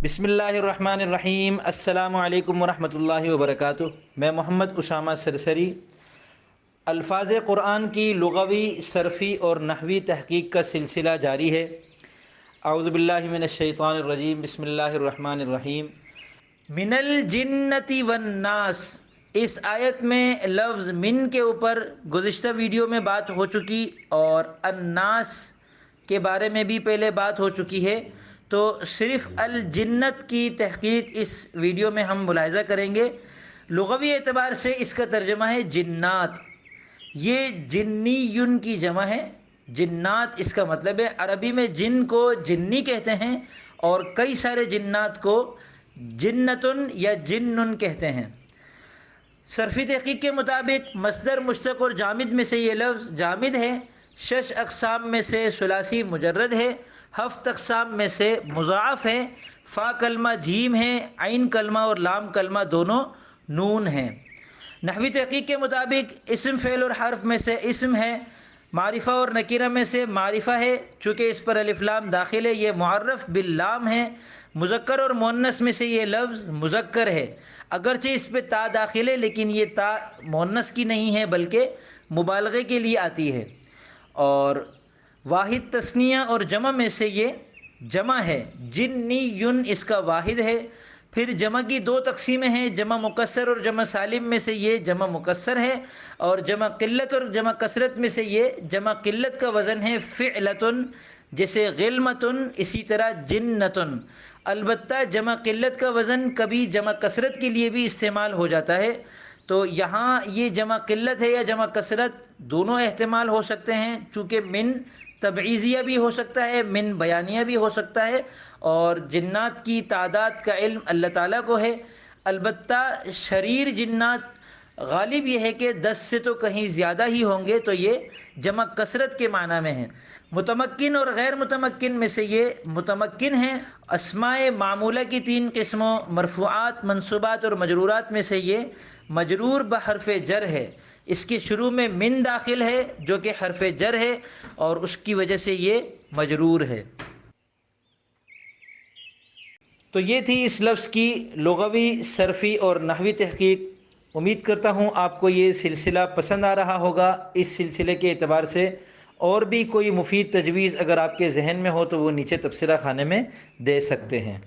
بسم اللہ الرحمن الرحیم۔ السلام علیکم ورحمۃ اللہ وبرکاتہ۔ میں محمد اسامہ سرسری الفاظ قرآن کی لغوی، صرفی اور نحوی تحقیق کا سلسلہ جاری ہے۔ اعوذ باللہ من الشیطان الرجیم، بسم اللہ الرحمن الرحیم۔ من الجنۃ والناس، اس آیت میں لفظ من کے اوپر گزشتہ ویڈیو میں بات ہو چکی اور الناس کے بارے میں بھی پہلے بات ہو چکی ہے، تو صرف الجنت کی تحقیق اس ویڈیو میں ہم ملاحظہ کریں گے۔ لغوی اعتبار سے اس کا ترجمہ ہے جنات۔ یہ جنی کی جمع ہے، جنات اس کا مطلب ہے۔ عربی میں جن کو جنی کہتے ہیں اور کئی سارے جنات کو جنتن یا جنن کہتے ہیں۔ صرفی تحقیق کے مطابق مصدر مشتق اور جامد میں سے یہ لفظ جامد ہے، 6 اقسام میں سے ثلاثی مجرد ہے، 7 اقسام میں سے مضاعف ہے، فا کلمہ جیم ہے، عین کلمہ اور لام کلمہ دونوں نون ہیں۔ نحوی تحقیق کے مطابق اسم فعل اور حرف میں سے اسم ہے، معرفہ اور نکرہ میں سے معرفہ ہے، چونکہ اس پر الف لام داخل ہے، یہ معرف باللام ہے۔ مذکر اور مؤنث میں سے یہ لفظ مذکر ہے، اگرچہ اس پہ تا داخل ہے لیکن یہ تا مؤنث کی نہیں ہے بلکہ مبالغے کے لیے آتی ہے۔ اور واحد تثنیہ اور جمع میں سے یہ جمع ہے، جنی اس کا واحد ہے۔ پھر جمع کی 2 تقسیمیں ہیں، جمع مکسر اور جمع سالم میں سے یہ جمع مکسر ہے، اور جمع قلت اور جمع کثرت میں سے یہ جمع قلت کا وزن ہے فعلتن، جیسے غلمتن، اسی طرح جنتن۔ البتہ جمع قلت کا وزن کبھی جمع کثرت کے لیے بھی استعمال ہو جاتا ہے، تو یہاں یہ جمع قلت ہے یا جمع کثرت دونوں احتمال ہو سکتے ہیں، چونکہ من تبعیضیہ بھی ہو سکتا ہے، من بیانیہ بھی ہو سکتا ہے، اور جنات کی تعداد کا علم اللہ تعالیٰ کو ہے۔ البتہ شریر جنات غالب یہ ہے کہ 10 سے تو کہیں زیادہ ہی ہوں گے، تو یہ جمع کثرت کے معنی میں ہیں۔ متمکن اور غیر متمکن میں سے یہ متمکن ہیں۔ اسماء معمولہ کی 3 قسموں، مرفوعات، منصوبات اور مجرورات میں سے یہ مجرور بحرف جر ہے، اس کے شروع میں من داخل ہے جو کہ حرف جر ہے اور اس کی وجہ سے یہ مجرور ہے۔ تو یہ تھی اس لفظ کی لغوی، صرفی اور نحوی تحقیق۔ امید کرتا ہوں آپ کو یہ سلسلہ پسند آ رہا ہوگا۔ اس سلسلے کے اعتبار سے اور بھی کوئی مفید تجویز اگر آپ کے ذہن میں ہو تو وہ نیچے تبصرہ خانے میں دے سکتے ہیں۔